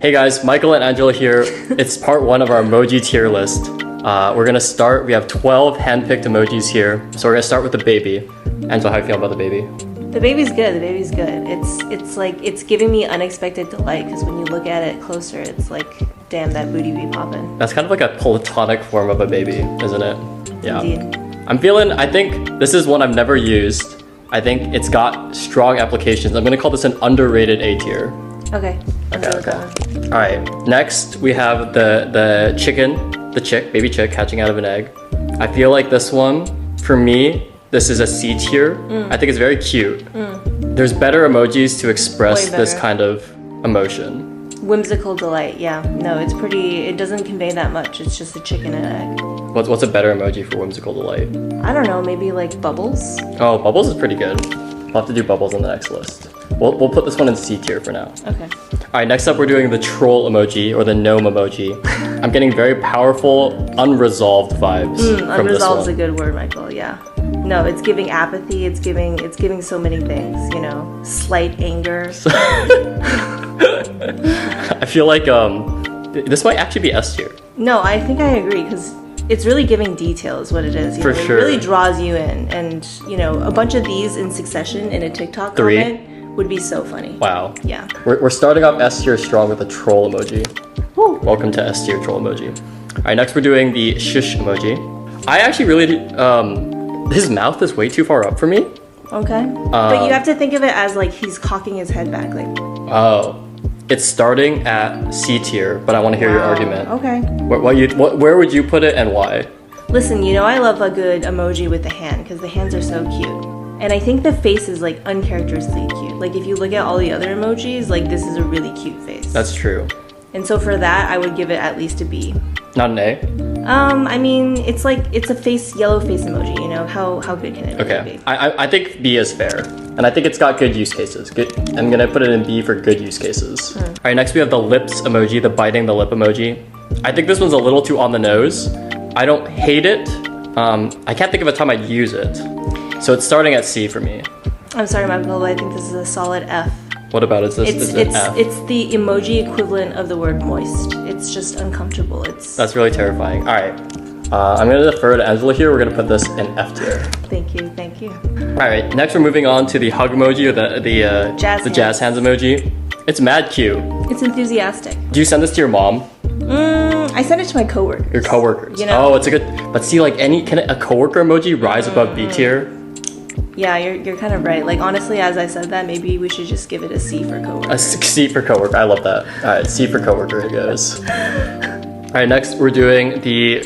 Hey guys, Michael and Angela here. It's part 1 of our emoji tier list. We're gonna start, we have 12 hand-picked emojis here. So we're gonna start with the baby. Angela, how do you feel about the baby? The baby's good, It's like, it's giving me unexpected delight because when you look at it closer, it's like, damn, that booty be popping. That's kind of like a platonic form of a baby, isn't it? Yeah. Indeed. I think this is one I've never used. I think it's got strong applications. I'm gonna call this an underrated A tier. Okay. Okay. All right, next we have the chicken, baby chick hatching out of an egg. I feel like this one, for me, this is a C tier. I think it's very cute. There's better emojis to express this kind of emotion. Whimsical delight, yeah. No, it's pretty, it doesn't convey that much. It's just a chicken and an egg. What's a better emoji for whimsical delight? I don't know, maybe like bubbles? Oh, bubbles is pretty good. We'll have to do bubbles on the next list. We'll put this one in C tier for now. Okay. All right, next up we're doing the troll emoji or the gnome emoji. I'm getting very powerful, unresolved vibes from this one. Unresolved is a good word, Michael, yeah. No, it's giving apathy, it's giving so many things, you know, slight anger. I feel like this might actually be S tier. No, I think I agree because it's really giving detail is what it is. For sure. It really draws you in, and you know, a bunch of these in succession in a TikTok comment would be so funny. Wow. Yeah. We're starting off S tier strong with the troll emoji. Woo. Welcome to S tier troll emoji. All right, next we're doing the shush emoji. I actually really, his mouth is way too far up for me. Okay. But you have to think of it as like he's cocking his head back, like. Oh. It's starting at C tier, but I want to hear your argument. Okay. Where would you put it and why? Listen, you know I love a good emoji with the hand because the hands are so cute. And I think the face is like uncharacteristically cute. Like if you look at all the other emojis, like this is a really cute face. That's true. And so for that, I would give it at least a B. Not an A? I mean, it's like, it's a yellow face emoji, you know? How good can it really be? I think B is fair. And I think it's got good use cases. I'm gonna put it in B for good use cases. All right, next we have the lips emoji, the biting the lip emoji. I think this one's a little too on the nose. I don't hate it. I can't think of a time I'd use it. So it's starting at C for me. I'm sorry, Michael, but I think this is a solid F. What about it? It's the emoji equivalent of the word moist. It's just uncomfortable. That's really terrifying. All right, I'm gonna defer to Angela here. We're gonna put this in F tier. Thank you. All right, next we're moving on to the hug emoji or the jazz hands emoji. It's mad cute. It's enthusiastic. Do you send this to your mom? I sent it to my coworkers. Your coworkers. You know? Oh, it's a good. But see, like can a coworker emoji rise above B tier? Yeah, you're kind of right. Like honestly, as I said that, maybe we should just give it a C for coworker. A C for coworker. I love that. All right, C for coworker. Here goes. All right, next we're doing the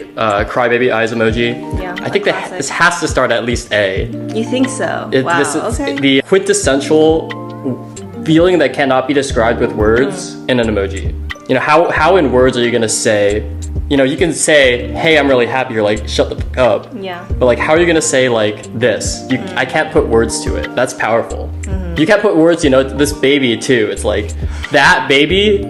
crybaby eyes emoji. Yeah, I think this has to start at least A. You think so? Wow. This is okay. the quintessential feeling that cannot be described with words in an emoji. You know, how in words are you gonna say? You know, you can say, "Hey, I'm really happy." You're like, "Shut the fuck up." Yeah. But like, how are you gonna say like this? I can't put words to it. That's powerful. You can't put words. You know, this baby too. It's like that baby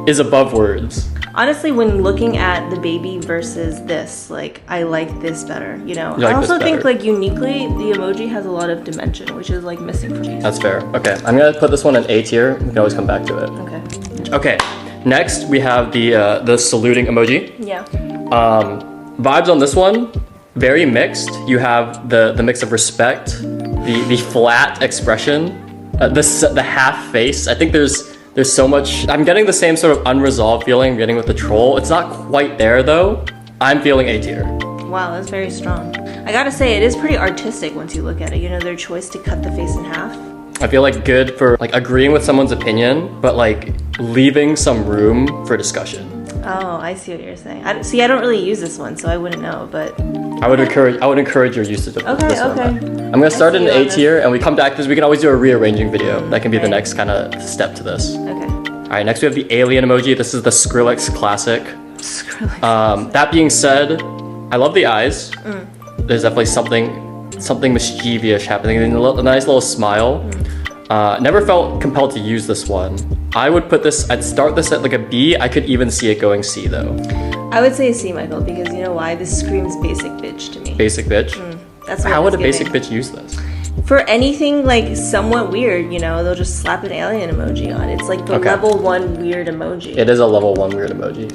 is above words. Honestly, when looking at the baby versus this, like I like this better. You know, I also think like uniquely the emoji has a lot of dimension, which is like missing from these. That's fair. Okay, I'm gonna put this one in A tier. We can always come back to it. Okay. Okay. Next, we have the saluting emoji. Yeah. Vibes on this one, very mixed. You have the mix of respect, the flat expression, the half face. I think there's so much. I'm getting the same sort of unresolved feeling I'm getting with the troll. It's not quite there though. I'm feeling A tier. Wow, that's very strong. I gotta say, it is pretty artistic once you look at it. You know, their choice to cut the face in half. I feel like good for like agreeing with someone's opinion, but like leaving some room for discussion. Oh, I see what you're saying. I don't really use this one, so I wouldn't know, but I would encourage your usage of this one. I'm gonna start in A tier, and we come back to this. We can always do a rearranging video. That can be the next kind of step to this. Okay. All right, next we have the alien emoji. This is the Skrillex classic. Skrillex. That being said, I love the eyes. There's definitely something mischievous happening. A nice little smile. Never felt compelled to use this one. I'd start this at like a B. I could even see it going C though. I would say a C, Michael, because you know why? This screams basic bitch to me. Basic bitch? That's what How would a basic bitch use this? For anything like somewhat weird, you know, they'll just slap an alien emoji on. It's like the Okay. level 1 weird emoji. It is a level 1 weird emoji.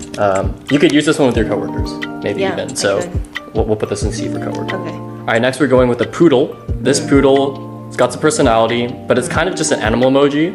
You could use this one with your coworkers, maybe Yeah, even. I So could. we'll put this in C for coworker. Okay. All right, next we're going with the poodle. This poodle, it's got some personality, but it's kind of just an animal emoji.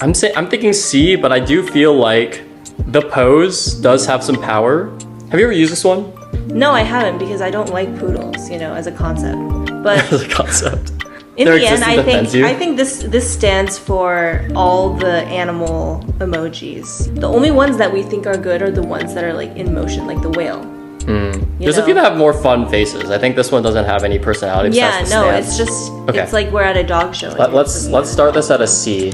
I'm thinking C, but I do feel like the pose does have some power. Have you ever used this one? No, I haven't because I don't like poodles, you know, as a concept. But As a concept. in Their the end, existence offends you? I think this stands for all the animal emojis. The only ones that we think are good are the ones that are like in motion, like the whale. You There's a know? few that have more fun faces. I think this one doesn't have any personality. Yeah, besides the no, stance. it's just Okay. it's like we're at a dog show. and you're Let's looking at start this dogs. at a C,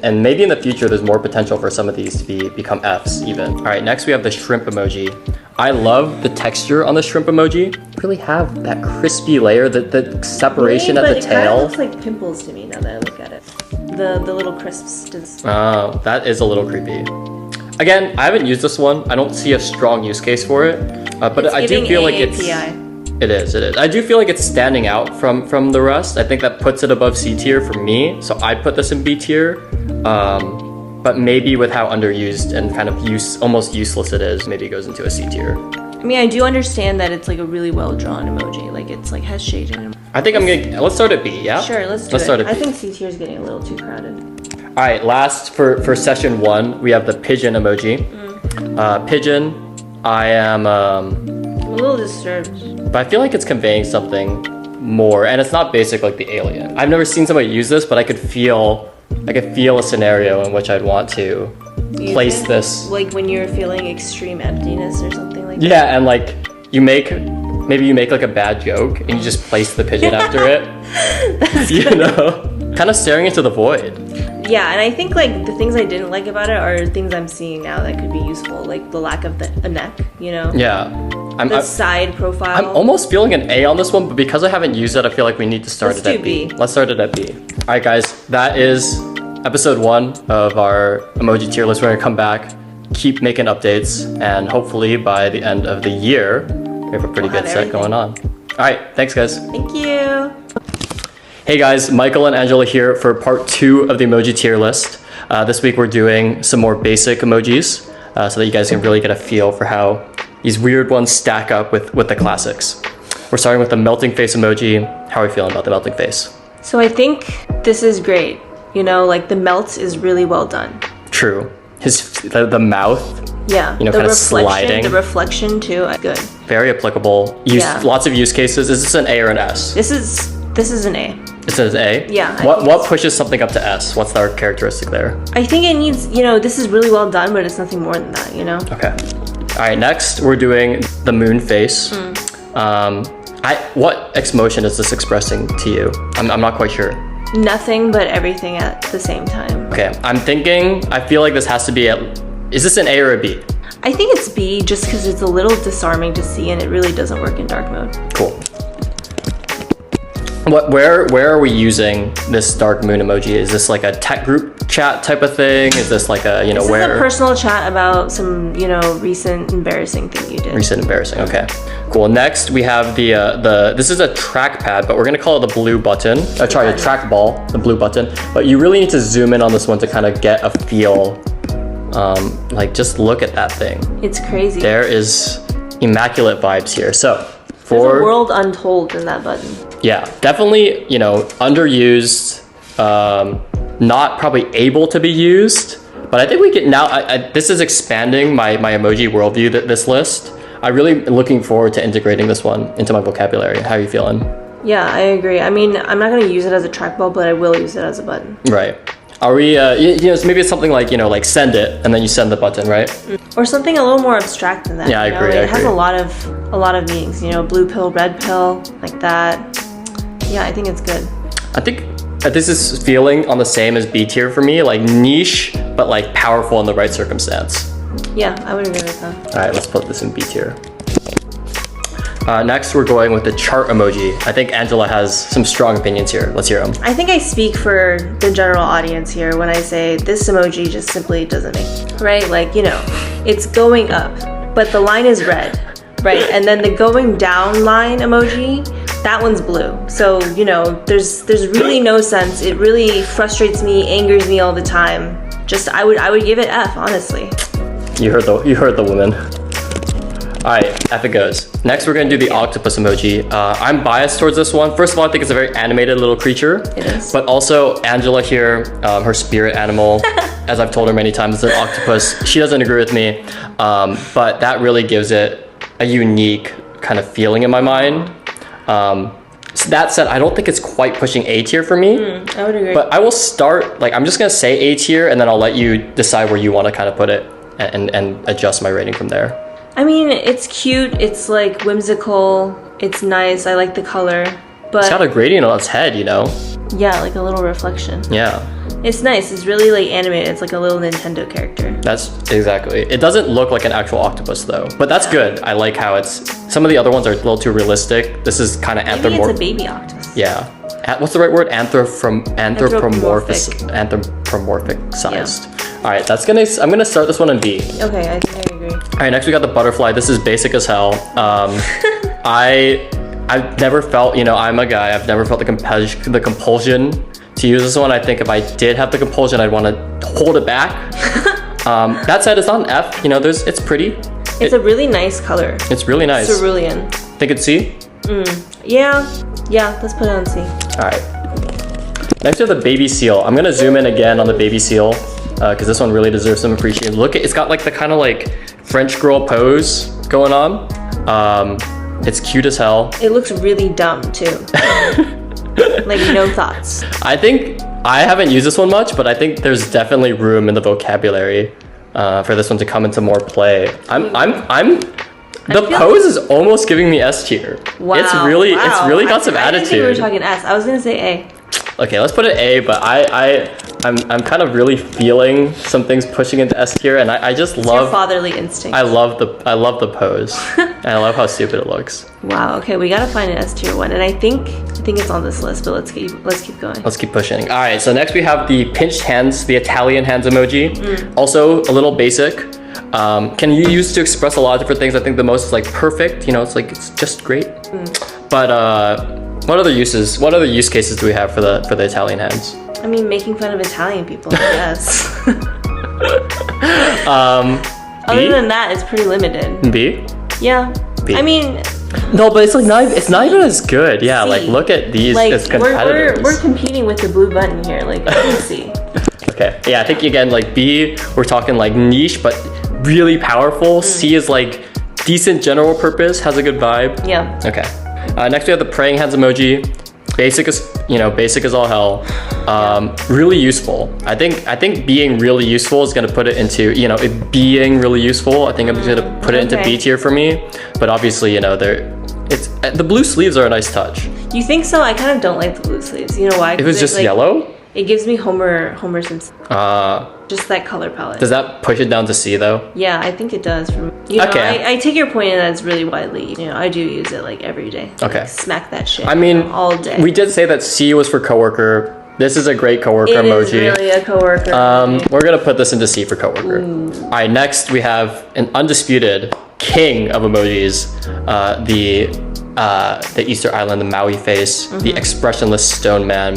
and maybe in the future there's more potential for some of these to become Fs even. All right, next we have the shrimp emoji. I love the texture on the shrimp emoji. Really have that crispy layer, the separation But at the it kind of tail. looks like pimples to me now that I look at it. The little crisps. Oh, that is a little creepy. Again, I haven't used this one. I don't see a strong use case for it, but It's I do giving feel like AAPI. It is. I do feel like it's standing out from the rest. I think that puts it above C tier for me. So I put this in B tier. But maybe with how underused and kind of almost useless it is, maybe it goes into a C tier. I mean, I do understand that it's like a really well drawn emoji. Like it's like has shade in it. I think let's start at B, yeah? Sure, let's do it. start at B. I think C tier is getting a little too crowded. All right, last for session 1, we have the pigeon emoji. Pigeon, I am, I'm a little disturbed. but I feel like it's conveying something more, and it's not basic like the alien. I've never seen somebody use this, but I could feel a scenario in which I'd want to You place think, this. like when you're feeling extreme emptiness or something like that. Yeah, and like maybe you make like a bad joke and you just place the pigeon after it. You know, kind of staring into the void. Yeah, and I think like the things I didn't like about it are things I'm seeing now that could be useful, like the lack of a neck, you know? Yeah, The side profile. I'm almost feeling an A on this one, but because I haven't used it, I feel like we need to start Let's it at do B. B. Let's start it at B. All right, guys, that is episode 1 of our emoji tier list. We're gonna come back, keep making updates, and hopefully by the end of the year, we have a pretty We'll good have set going on. All right, thanks, guys. Thank you. Hey guys, Michael and Angela here for part 2 of the emoji tier list. This week we're doing some more basic emojis so that you guys can really get a feel for how these weird ones stack up with the classics. We're starting with the melting face emoji. How are we feeling about the melting face? So I think this is great. You know, like the melt is really well done. True. The mouth, Yeah. You know, the kinda reflection, sliding. The reflection too. Good. very applicable. Yeah. Lots of use cases. Is this an A or an S? This is an A. It says A? Yeah, I What think what pushes something up to S? What's our characteristic there? I think it needs, you know, this is really well done, but it's nothing more than that, you know? Okay. All right, next we're doing the moon face. What X motion is this expressing to you? I'm not quite sure. Nothing but everything at the same time. Okay, I feel like this has to be is this an A or a B? I think it's B just because it's a little disarming to see and it really doesn't work in dark mode. Cool. Where are we using this dark moon emoji? Is this like a tech group chat type of thing? Is this like a, This where? is a personal chat about some, you know, recent embarrassing thing you did. Recent embarrassing, okay. Cool, next we have this is a trackpad, but we're gonna call it the blue button. A trackball, the blue button. But you really need to zoom in on this one to kind of get a feel. Like just look at that thing. It's crazy. There is immaculate vibes here. So There's a world untold in that button. yeah, definitely, underused, not probably able to be used, but I think we can now, this is expanding my emoji worldview, this list. I'm really looking forward to integrating this one into my vocabulary. How are you feeling? Yeah, I agree. I mean, I'm not going to use it as a trackball, but I will use it as a button. Right. Are we, so maybe it's something like, like send it, and then you send the button, right? Or something a little more abstract than that. Yeah, I you know? agree, I It has agree. a lot of meanings, blue pill, red pill, like that. Yeah, I think it's good. I think this is feeling on the same as B tier for me, like niche, but like powerful in the right circumstance. Yeah, I would agree with that. All right, let's put this in B tier. Next, we're going with the chart emoji. I think Angela has some strong opinions here. Let's hear them. I think I speak for the general audience here when I say this emoji just simply doesn't make, right? Like, it's going up, but the line is red, right? And then the going down line emoji That one's blue. So, you know, there's really no sense. It really frustrates me, angers me all the time. Just I would give it F, honestly. You heard the woman. All right, F it goes. Next, we're gonna do the octopus emoji. I'm biased towards this one. First of all, I think it's a very animated little creature. It is. But also, Angela here, her spirit animal, as I've told her many times, is an octopus. She doesn't agree with me, but that really gives it a unique kind of feeling in my mind. So that said, I don't think it's quite pushing A tier for me. I would agree. But I will start, like, I'm just gonna say A tier, and then I'll let you decide where you want to kind of put it and adjust my rating from there. I mean, it's cute. It's like whimsical. It's nice. I like the color. But It's got a gradient on its head, you know? yeah, like a little reflection. Yeah, It's nice. It's really like animated. It's like a little Nintendo character. that's exactly. It doesn't look like an actual octopus though, but that's good. I like how some of the other ones are a little too realistic. This is kind of Maybe it's a anthropomorphic. baby octopus. Yeah. What's the right word? Anthropomorphic sized. All right, I'm gonna start this one in B. Okay, I think I agree. All right, next we got the butterfly. This is basic as hell. I've never felt, you know, I'm a guy. I've never felt the compulsion to use this one. I think if I did have the compulsion, I'd want to hold it back. That said, it's not an F. You know, it's pretty. It's a really nice color. It's really nice. Cerulean. Think it's C? Yeah, let's put it on C. All right. Next we have the baby seal. I'm gonna zoom in again on the baby seal because this one really deserves some appreciation. Look, it's got like the kind of like French girl pose going on. It's cute as hell. It looks really dumb too. Like no thoughts. I think I haven't used this one much, but I think there's definitely room in the vocabulary for this one to come into more play. The pose is almost giving me S tier. Wow. It's really got some I didn't think we were attitude. talking S. I was gonna say A. Okay, let's put it A, but I'm kind of really feeling some things pushing into S tier, and I just Your love fatherly instinct. I love the pose, and I love how stupid it looks. Wow. Okay, we gotta find an S tier one, and I think it's on this list. But let's keep going. Let's keep pushing. All right, so next we have the pinched hands, the Italian hands emoji. Also a little basic. Can you use to express a lot of different things? I think the most is like perfect. You know, it's just great. But what other use cases do we have for the Italian hands? I mean, making fun of Italian people, I guess. Other than that, it's pretty limited. B? Yeah. B. I mean, No, but it's not even as good. Yeah, C. like look at these like as competitors. we're competing with the blue button here. Like, let's see. Okay. Yeah, I think again like B, we're talking like niche but really powerful. C is like decent general purpose, has a good vibe. Yeah. Okay. Next we have the praying hands emoji. Basic as all hell. Really useful. I think being really useful is gonna put it into, you know, it being really useful. I think I'm gonna put it into B tier for me. But obviously, you know, the blue sleeves are a nice touch. You think so? I kind of don't like the blue sleeves. You know why? If it was just like, yellow, it gives me Homer Simpson. Just that color palette. does that push it down to C though? Yeah, I think it does. Okay. I take your point in that it's really widely. You know, I do use it like every day. Okay. Like, smack that shit. I mean, you know, all day. We did say that C was for coworker. This is a great coworker It emoji. is really a coworker. We're gonna put this into C for coworker. All right, next we have an undisputed king of emojis, the Easter Island, the Maui face, the expressionless stone man.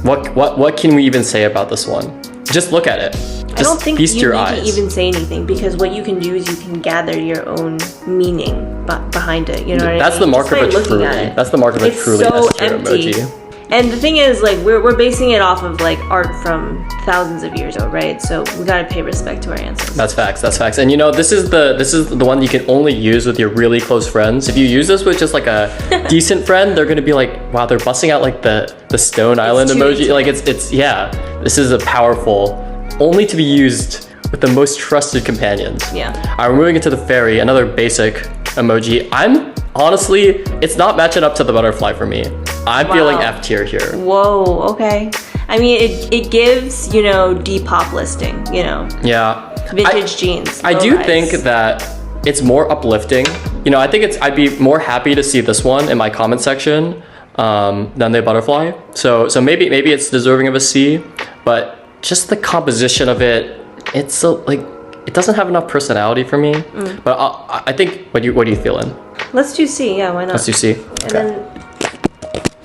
What can we even say about this one? Just look at it. Just I don't think feast you your need eyes. to even say anything because what you can do is you can gather your own meaning behind it. You know what I mean? That's the mark of Just by a looking at truly. it. That's the mark of a It's truly so S tier empty. emoji. And the thing is, like, we're basing it off of like art from thousands of years ago, right? So we gotta pay respect to our ancestors. That's facts. And you know, this is the one you can only use with your really close friends. If you use this with just like a decent friend, they're gonna be like, wow, they're busting out like the Stone Island too emoji. easy. Like it's yeah. This is a powerful, only to be used with the most trusted companions. Yeah. All right, we're moving into the fairy, another basic emoji. I'm honestly, it's not matching up to the butterfly for me. I'm feeling F tier here. Whoa. Okay. I mean, it gives, you know, Depop listing. You know, Yeah. vintage jeans. I low do rise. think that it's more uplifting. You know, I think I'd be more happy to see this one in my comment section than the butterfly. So maybe it's deserving of a C, but just the composition of it, it's so like it doesn't have enough personality for me. But I think what are you feeling? Let's do C. Yeah, why not? Let's do C. And then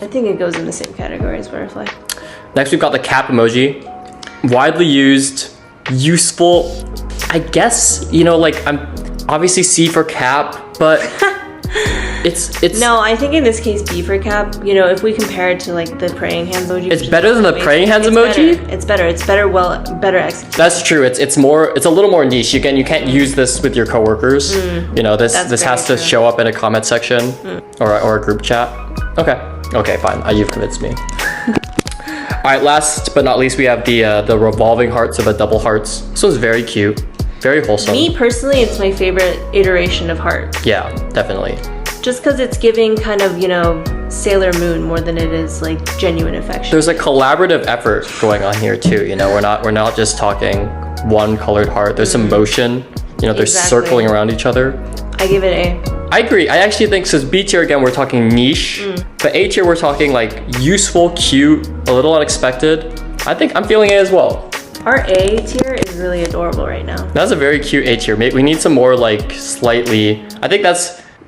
I think it goes in the same category as butterfly. Next, we've got the cap emoji. Widely used, useful. I guess, you know, like I'm obviously C for cap, but it's No, I think in this case B for cap. You know, if we compare it to like the praying hands emoji, it's better than the praying hands emoji. It's better. It's better. Well, better executed. That's true. It's a little more niche. Again, you can't use this with your coworkers. You know, this has to show up in a comment section or a group chat. Okay, fine. You've convinced me. All right, last but not least, we have the revolving hearts of a double hearts. This one's very cute, very wholesome. Me personally, it's my favorite iteration of heart. Yeah, definitely. Just because it's giving kind of, you know, Sailor Moon more than it is like genuine affection. There's a collaborative effort going on here too. You know, we're not just talking one colored heart. There's some motion. You know, they're circling around each other. I give it A. I agree. I actually think, so B tier again, we're talking niche, but A tier we're talking like useful, cute, a little unexpected. I think I'm feeling A as well. Our A tier is really adorable right now. That's a very cute A tier. We need some more like slightly, I think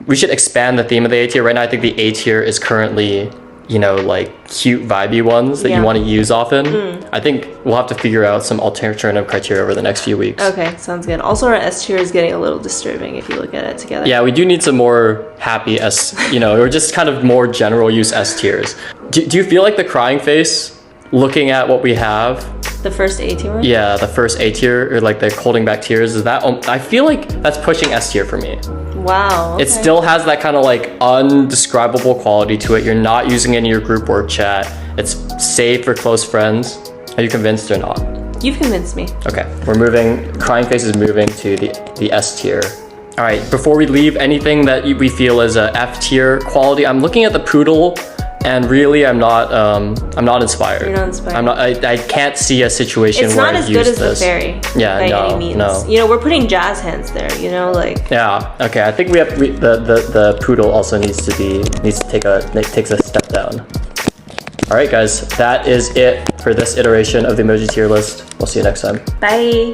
we should expand the theme of the A tier. Right now I think the A tier is currently, you know, like cute vibey ones that you want to use often. I think we'll have to figure out some alternative criteria over the next few weeks. Okay, sounds good. Also, our S tier is getting a little disturbing if you look at it together. Yeah, we do need some more happy S, you know, or just kind of more general use S tiers. Do you feel like the crying face, looking at what we have? The first A tier one? Yeah, the first A tier, or like the holding back tears, is that, I feel like that's pushing S tier for me. Wow. Okay. It still has that kind of like undescribable quality to it. You're not using it in your group work chat. It's safe for close friends. Are you convinced or not? You've convinced me. Okay, we're moving, crying face is moving to the S tier. All right, before we leave, anything that we feel is a F tier quality? I'm looking at the poodle, and really I'm not inspired. You're not inspired. I can't see a situation it's where not I as use good as this. the fairy. Yeah, by no, any means. no. You know, we're putting jazz hands there. You know, like. Yeah. Okay. I think the poodle also needs to take a step down. All right, guys. That is it for this iteration of the emoji tier list. We'll see you next time. Bye.